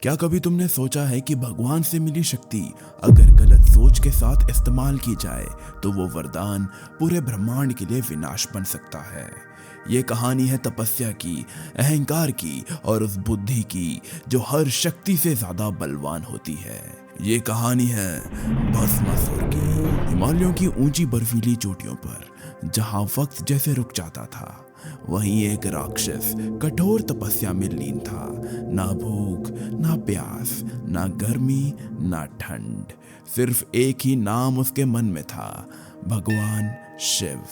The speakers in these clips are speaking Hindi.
क्या कभी तुमने सोचा है कि भगवान से मिली शक्ति अगर गलत सोच के साथ इस्तेमाल की जाए तो वो वरदान पूरे ब्रह्मांड के लिए विनाश बन सकता है। ये कहानी है तपस्या की, अहंकार की और उस बुद्धि की जो हर शक्ति से ज्यादा बलवान होती है। ये कहानी है भस्मासुर की। हिमालयों की ऊंची बर्फीली चोटियों पर जहां वक्त जैसे रुक जाता था, वहीं एक राक्षस कठोर तपस्या में लीन था। ना भूख, ना प्यास, ना गर्मी, ना ठंड, सिर्फ एक ही नाम उसके मन में था, भगवान शिव।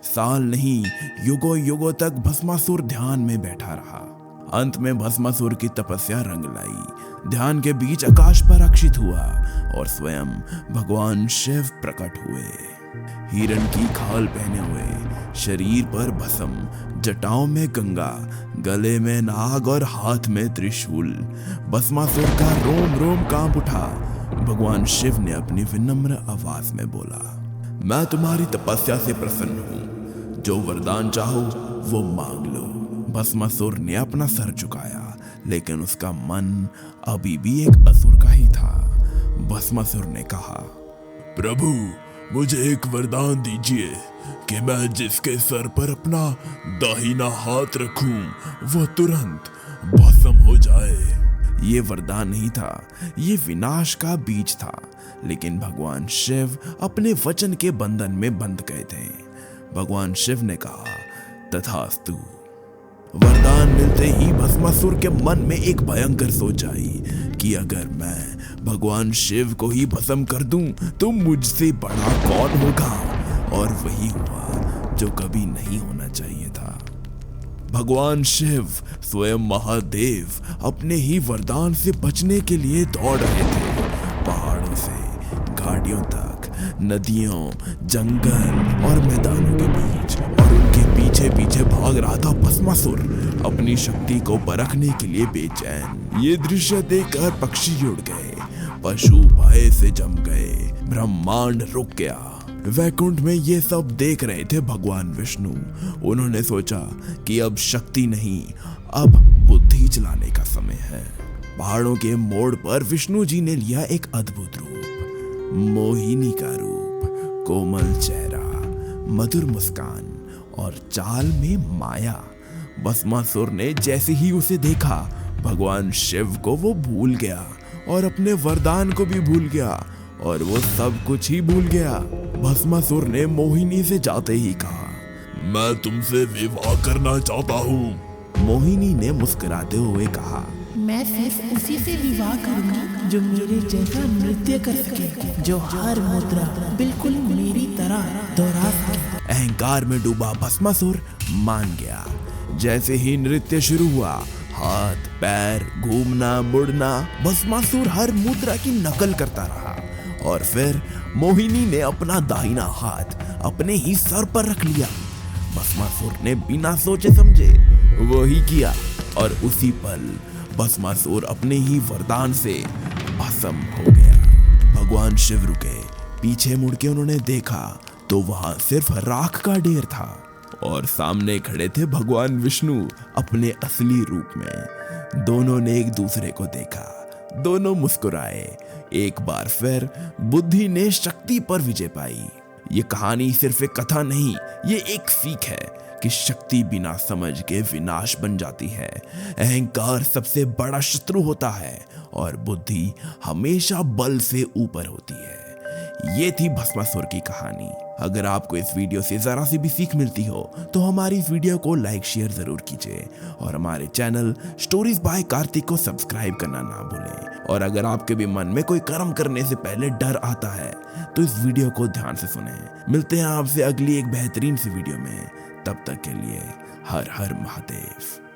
साल नहीं, युगों युगों तक भस्मासुर ध्यान में बैठा रहा। अंत में भस्मासुर की तपस्या रंग लाई। ध्यान के बीच आकाश पर अक्षित हुआ और स्वयं भगवान शिव प्रकट हुए। हिरण की खाल पहने हुए, शरीर पर भस्म, जटाओं में गंगा, गले में नाग और हाथ में त्रिशूल। भस्मासुर का रोम रोम कांप उठा। भगवान शिव ने अपनी विनम्र आवाज में बोला, मैं तुम्हारी तपस्या से प्रसन्न हूं, जो वरदान चाहो वो मांग लो। भस्मासुर ने अपना सर झुकाया, लेकिन उसका मन अभी भी एक असुर का ही था। भस्मासुर ने कहा, प्रभु, मुझे एक वरदान दीजिए कि मैं जिसके सर पर अपना दाहिना हाथ रखूं वो तुरंत भस्म हो जाए। ये वरदान नहीं था, ये विनाश का बीज था। लेकिन भगवान शिव अपने वचन के बंधन में बंध गए थे। भगवान शिव ने कहा, तथास्तु। वरदान मिलते ही भस्मासुर के मन में एक भयंकर सोच आई कि अगर मैं भगवान शिव को ही भस्म कर दूं तो मुझसे बड़ा कौन होगा। और वही हुआ जो कभी नहीं होना चाहिए था। भगवान शिव स्वयं महादेव अपने ही वरदान से बचने के लिए दौड़ रहे थे। पहाड़ों से घाटियों तक, नदियों, जंगल और मैदानों के बीच, और उनके पीछे पीछे भाग रहा था भस्मासुर, अपनी शक्ति को परखने के लिए बेचैन। ये दृश्य देखकर पक्षी उड़ गए, पशु भय से जम गए, ब्रह्मांड रुक गया। वैकुंठ में ये सब देख रहे थे भगवान विष्णु। उन्होंने सोचा कि अब शक्ति नहीं, अब बुद्धि चलाने का समय है। पहाड़ों के मोड़ पर विष्णु जी ने लिया एक अद्भुत रूप, मोहिनी का रूप, कोमल चेहरा, मधुर मुस्कान और चाल में माया। भस्मासुर ने जैसे ही उसे देखा, भगवान शिव को वो भूल गया और अपने वरदान को भी भूल गया और वो सब कुछ ही भूल गया। भस्मासुर ने मोहिनी से जाते ही कहा, मैं तुमसे विवाह करना चाहता हूँ। मोहिनी ने मुस्कुराते हुए कहा, मैं सिर्फ उसी से विवाह करूंगा जो मेरे जैसा नृत्य कर सके, जो हर मुद्रा बिल्कुल मेरी तरह दोहरा सके। अहंकार में डूबा भस्मासुर मान गया। जैसे ही नृत्य शुरू हुआ, हाथ पैर घूमना मुड़ना, भस्मासुर हर मुद्रा की नकल करता रहा। और फिर मोहिनी ने अपना दाहिना हाथ अपने ही सर पर रख लिया। भस्मासुर ने बिना सोचे समझे वो ही किया और उसी पल भस्मासुर अपने ही वरदान से भस्म हो गया। भगवान शिव रुके। पीछे मुड़ के उन्होंने देखा तो वहां सिर्फ राख का ढेर था और सामने खड़े थे भगवान विष्णु अपने असली रूप में। दोनों ने एक दूसरे को देखा, दोनों मुस्कुराए। एक बार फिर बुद्धि ने शक्ति पर विजय पाई। ये कहानी सिर्फ एक कथा नहीं, ये एक सीख है कि शक्ति बिना समझ के विनाश बन जाती है। अहंकार सबसे बड़ा शत्रु होता है और बुद्धि हमेशा बल से ऊपर होती है। ये थी भस्मासुर की कहानी। अगर आपको इस वीडियो से जरा सी भी सीख मिलती हो तो हमारी इस वीडियो को लाइक शेयर जरूर कीजिए और हमारे चैनल स्टोरीज बाय कार्तिक को सब्सक्राइब करना ना भूलें। और अगर आपके भी मन में कोई कर्म करने से पहले डर आता है तो इस वीडियो को ध्यान से सुनें। मिलते हैं आपसे अगली एक बेहतरीन सी वीडियो में। तब तक के लिए हर हर महादेव।